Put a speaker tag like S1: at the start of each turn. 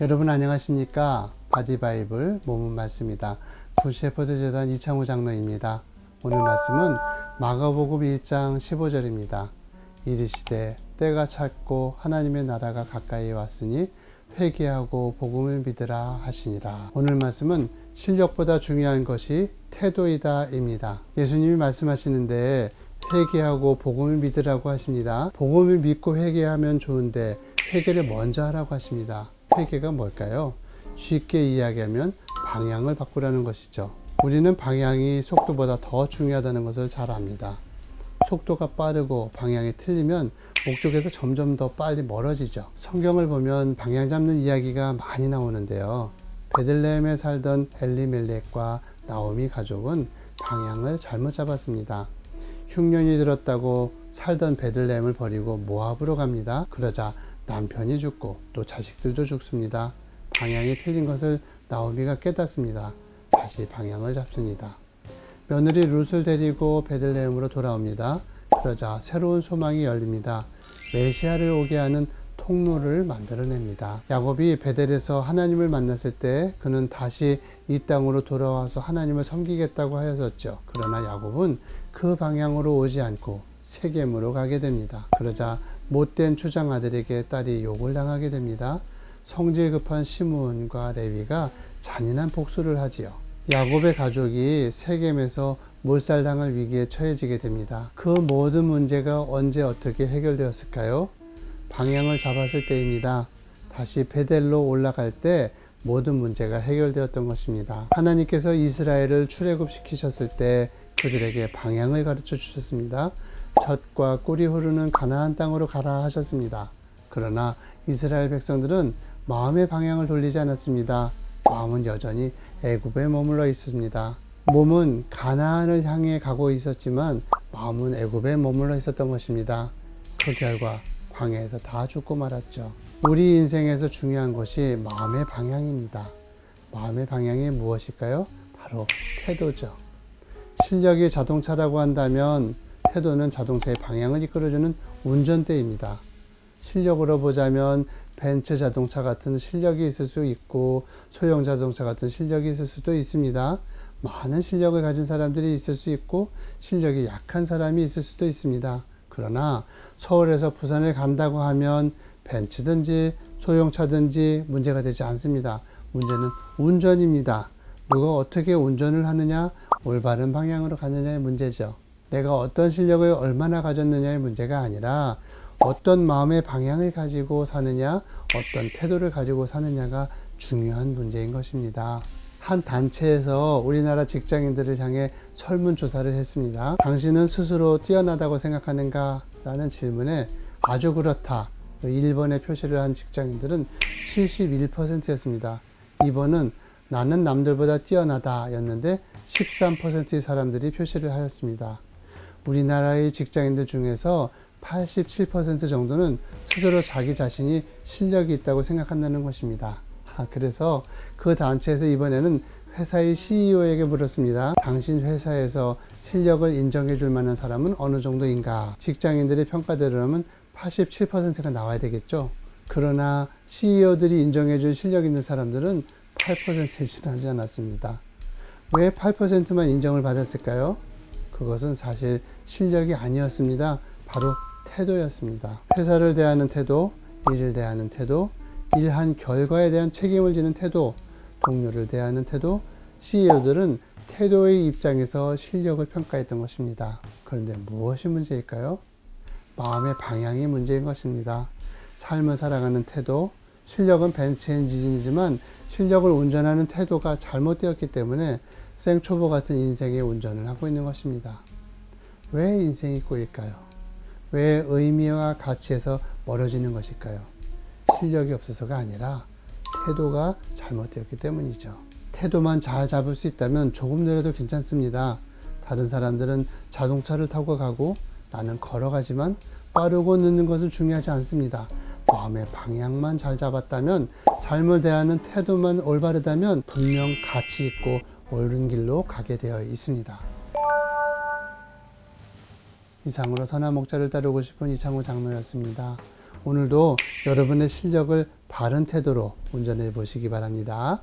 S1: 여러분 안녕하십니까? 바디바이블 모문 말씀입니다. 굿셰퍼드 재단 이창호 장로입니다. 오늘 말씀은 마가복음 1장 15절입니다. 이르시되 때가 찼고 하나님의 나라가 가까이 왔으니 회개하고 복음을 믿으라 하시니라. 오늘 말씀은 실력보다 중요한 것이 태도이다 입니다. 예수님이 말씀하시는데 회개하고 복음을 믿으라고 하십니다. 복음을 믿고 회개하면 좋은데 회개를 먼저 하라고 하십니다. 회개가 뭘까요? 쉽게 이야기하면 방향을 바꾸라는 것이죠. 우리는 방향이 속도보다 더 중요하다는 것을 잘 압니다. 속도가 빠르고 방향이 틀리면 목적에서 점점 더 빨리 멀어지죠. 성경을 보면 방향 잡는 이야기가 많이 나오는데요. 베들레헴에 살던 엘리멜렉과 나오미 가족은 방향을 잘못 잡았습니다. 흉년이 들었다고 살던 베들레헴을 버리고 모압으로 갑니다. 그러자 남편이 죽고 또 자식들도 죽습니다. 방향이 틀린 것을 나오미가 깨닫습니다. 다시 방향을 잡습니다. 며느리 룻을 데리고 베들레헴으로 돌아옵니다. 그러자 새로운 소망이 열립니다. 메시아를 오게 하는 통로를 만들어냅니다. 야곱이 베델에서 하나님을 만났을 때 그는 다시 이 땅으로 돌아와서 하나님을 섬기겠다고 하였었죠. 그러나 야곱은 그 방향으로 오지 않고 세겜으로 가게 됩니다. 그러자 못된 주장 아들에게 딸이 욕을 당하게 됩니다. 성질 급한 시므온과 레위가 잔인한 복수를 하지요. 야곱의 가족이 세겜에서 몰살당할 위기에 처해지게 됩니다. 그 모든 문제가 언제 어떻게 해결되었을까요? 방향을 잡았을 때입니다. 다시 베델로 올라갈 때 모든 문제가 해결되었던 것입니다. 하나님께서 이스라엘을 출애굽시키셨을 때 그들에게 방향을 가르쳐 주셨습니다. 젖과 꿀이 흐르는 가나안 땅으로 가라 하셨습니다. 그러나 이스라엘 백성들은 마음의 방향을 돌리지 않았습니다. 마음은 여전히 애굽에 머물러 있습니다. 몸은 가나안을 향해 가고 있었지만 마음은 애굽에 머물러 있었던 것입니다. 그 결과 광야에서 다 죽고 말았죠. 우리 인생에서 중요한 것이 마음의 방향입니다. 마음의 방향이 무엇일까요? 바로 태도죠. 실력이 자동차라고 한다면 태도는 자동차의 방향을 이끌어주는 운전대입니다. 실력으로 보자면 벤츠 자동차 같은 실력이 있을 수 있고 소형 자동차 같은 실력이 있을 수도 있습니다. 많은 실력을 가진 사람들이 있을 수 있고 실력이 약한 사람이 있을 수도 있습니다. 그러나 서울에서 부산을 간다고 하면 벤츠든지 소형차든지 문제가 되지 않습니다. 문제는 운전입니다. 누가 어떻게 운전을 하느냐, 올바른 방향으로 가느냐의 문제죠. 내가 어떤 실력을 얼마나 가졌느냐의 문제가 아니라 어떤 마음의 방향을 가지고 사느냐, 어떤 태도를 가지고 사느냐가 중요한 문제인 것입니다. 한 단체에서 우리나라 직장인들을 향해 설문조사를 했습니다. 당신은 스스로 뛰어나다고 생각하는가? 라는 질문에 아주 그렇다. 1번에 표시를 한 직장인들은 71%였습니다. 2번은 나는 남들보다 뛰어나다 였는데 13%의 사람들이 표시를 하였습니다. 우리나라의 직장인들 중에서 87% 정도는 스스로 자기 자신이 실력이 있다고 생각한다는 것입니다. 그래서 그 단체에서 이번에는 회사의 CEO에게 물었습니다. 당신 회사에서 실력을 인정해 줄 만한 사람은 어느 정도인가? 직장인들의 평가대로라면 87%가 나와야 되겠죠. 그러나 CEO들이 인정해 줄 실력 있는 사람들은 8%에 지나지 않았습니다. 왜 8%만 인정을 받았을까요? 그것은 사실 실력이 아니었습니다. 바로 태도였습니다. 회사를 대하는 태도, 일을 대하는 태도, 일한 결과에 대한 책임을 지는 태도, 동료를 대하는 태도, CEO들은 태도의 입장에서 실력을 평가했던 것입니다. 그런데 무엇이 문제일까요? 마음의 방향이 문제인 것입니다. 삶을 살아가는 태도, 실력은 벤츠 엔진이지만 실력을 운전하는 태도가 잘못되었기 때문에 생초보 같은 인생의 운전을 하고 있는 것입니다. 왜 인생이 꼬일까요? 왜 의미와 가치에서 멀어지는 것일까요? 실력이 없어서가 아니라 태도가 잘못되었기 때문이죠. 태도만 잘 잡을 수 있다면 조금이라도 괜찮습니다. 다른 사람들은 자동차를 타고 가고 나는 걸어가지만 빠르고 늦는 것은 중요하지 않습니다. 마음의 방향만 잘 잡았다면, 삶을 대하는 태도만 올바르다면 분명 가치 있고 옳은 길로 가게 되어 있습니다. 이상으로 선한 목자를 따르고 싶은 이창호 장로였습니다. 오늘도 여러분의 실력을 바른 태도로 운전해 보시기 바랍니다.